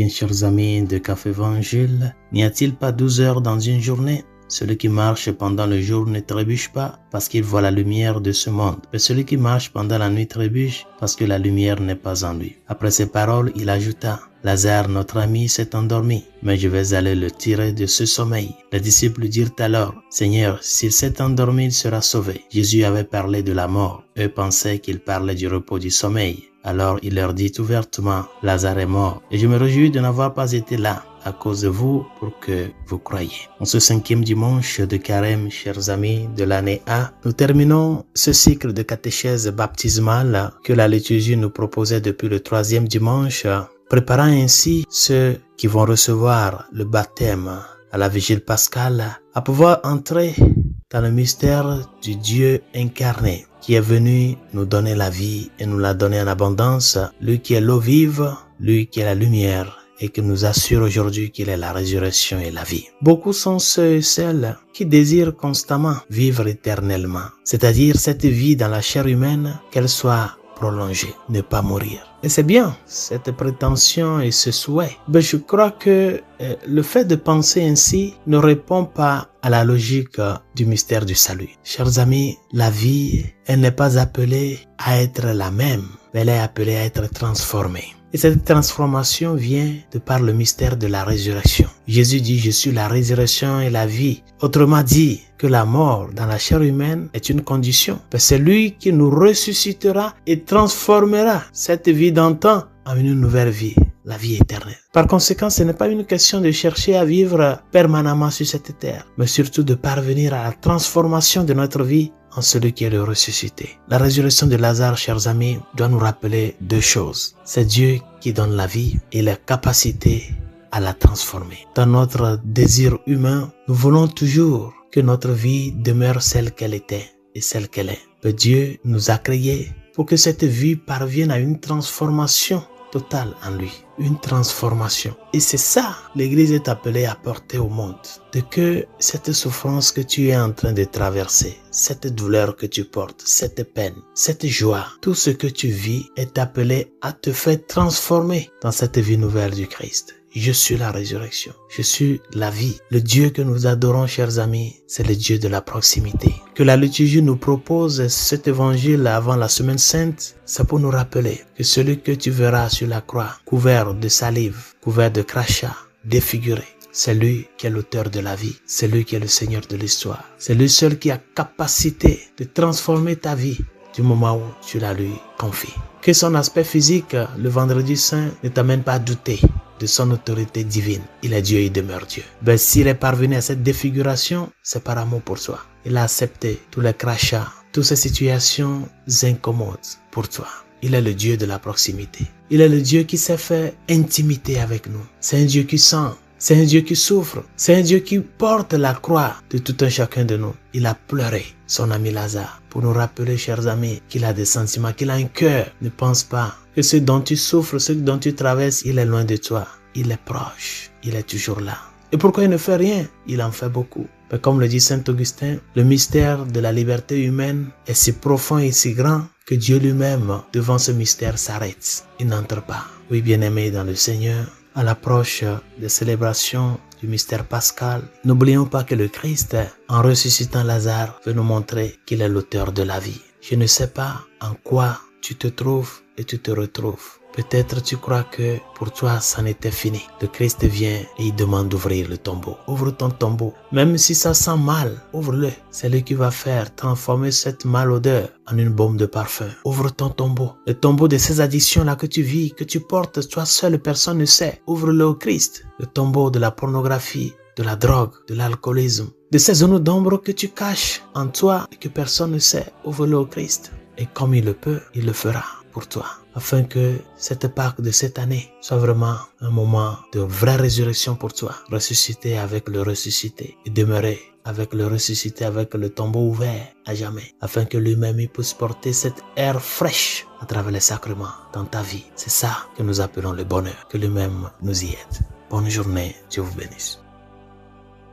bien, chers amis de Café Évangile, n'y a-t-il pas 12 heures dans une journée? Celui qui marche pendant le jour ne trébuche pas parce qu'il voit la lumière de ce monde. Mais celui qui marche pendant la nuit trébuche parce que la lumière n'est pas en lui. Après ces paroles, il ajouta: Lazare, notre ami, s'est endormi, mais je vais aller le tirer de ce sommeil. Les disciples dirent alors: Seigneur, s'il s'est endormi, il sera sauvé. Jésus avait parlé de la mort. Eux pensaient qu'il parlait du repos du sommeil. Alors il leur dit ouvertement: Lazare est mort, et je me réjouis de n'avoir pas été là à cause de vous pour que vous croyiez. En ce 5e dimanche de Carême, chers amis de l'année A, nous terminons ce cycle de catéchèse baptismale que la liturgie nous proposait depuis le 3e dimanche, préparant ainsi ceux qui vont recevoir le baptême à la vigile pascale à pouvoir entrer dans le mystère du Dieu incarné qui est venu nous donner la vie et nous l'a donné en abondance, lui qui est l'eau vive, lui qui est la lumière et qui nous assure aujourd'hui qu'il est la résurrection et la vie. Beaucoup sont ceux et celles qui désirent constamment vivre éternellement, c'est-à-dire cette vie dans la chair humaine, qu'elle soit prolongée, ne pas mourir. Et c'est bien, cette prétention et ce souhait. Mais je crois que le fait de penser ainsi ne répond pas à la logique du mystère du salut. Chers amis, la vie, elle n'est pas appelée à être la même, mais elle est appelée à être transformée. Et cette transformation vient de par le mystère de la résurrection. Jésus dit: je suis la résurrection et la vie. Autrement dit, que la mort dans la chair humaine est une condition. C'est lui qui nous ressuscitera et transformera cette vie d'antan en une nouvelle vie, la vie éternelle. Par conséquent, ce n'est pas une question de chercher à vivre permanemment sur cette terre, mais surtout de parvenir à la transformation de notre vie en celui qui est le ressuscité. La résurrection de Lazare, chers amis, doit nous rappeler deux choses. C'est Dieu qui donne la vie et la capacité à la transformer. Dans notre désir humain, nous voulons toujours que notre vie demeure celle qu'elle était et celle qu'elle est. Mais Dieu nous a créés pour que cette vie parvienne à une transformation totale en lui. Une transformation. Et c'est ça l'Église est appelée à porter au monde. De que cette souffrance que tu es en train de traverser, cette douleur que tu portes, cette peine, cette joie, tout ce que tu vis est appelé à te faire transformer dans cette vie nouvelle du Christ. Je suis la résurrection. Je suis la vie. Le Dieu que nous adorons, chers amis, c'est le Dieu de la proximité. Que la liturgie nous propose cet évangile avant la semaine sainte, c'est pour nous rappeler que celui que tu verras sur la croix, couvert de salive, couvert de crachats, défiguré, c'est lui qui est l'auteur de la vie. C'est lui qui est le Seigneur de l'histoire. C'est lui seul qui a capacité de transformer ta vie du moment où tu la lui confies. Que son aspect physique, le vendredi saint, ne t'amène pas à douter de son autorité divine. Il est Dieu, il demeure Dieu. Ben, s'il est parvenu à cette défiguration, c'est par amour pour toi. Il a accepté tous les crachats, toutes ces situations incommodes pour toi. Il est le Dieu de la proximité. Il est le Dieu qui s'est fait intimité avec nous. C'est un Dieu qui sent. C'est un Dieu qui souffre. C'est un Dieu qui porte la croix de tout un chacun de nous. Il a pleuré son ami Lazare pour nous rappeler, chers amis, qu'il a des sentiments, qu'il a un cœur. Ne pense pas que ce dont tu souffres, ce dont tu traverses, il est loin de toi. Il est proche. Il est toujours là. Et pourquoi il ne fait rien? Il en fait beaucoup. Mais comme le dit Saint Augustin, le mystère de la liberté humaine est si profond et si grand que Dieu lui-même, devant ce mystère, s'arrête. Il n'entre pas. Oui, bien-aimés dans le Seigneur, à l'approche des célébrations du mystère pascal, n'oublions pas que le Christ, en ressuscitant Lazare, veut nous montrer qu'il est l'auteur de la vie. Je ne sais pas en quoi tu te trouves et tu te retrouves. Peut-être tu crois que pour toi, ça n'était fini. Le Christ vient et il demande d'ouvrir le tombeau. Ouvre ton tombeau. Même si ça sent mal, ouvre-le. C'est lui qui va faire transformer cette malodeur en une baume de parfum. Ouvre ton tombeau. Le tombeau de ces addictions-là que tu vis, que tu portes, toi seul, personne ne sait. Ouvre-le au Christ. Le tombeau de la pornographie, de la drogue, de l'alcoolisme, de ces zones d'ombre que tu caches en toi et que personne ne sait. Ouvre-le au Christ. Et comme il le peut, il le fera pour toi, afin que cette Pâque de cette année soit vraiment un moment de vraie résurrection pour toi. Ressusciter avec le ressuscité et demeurer avec le ressuscité, avec le tombeau ouvert à jamais, afin que lui-même il puisse porter cette air fraîche à travers les sacrements dans ta vie. C'est ça que nous appelons le bonheur, que lui-même nous y aide. Bonne journée, Dieu vous bénisse.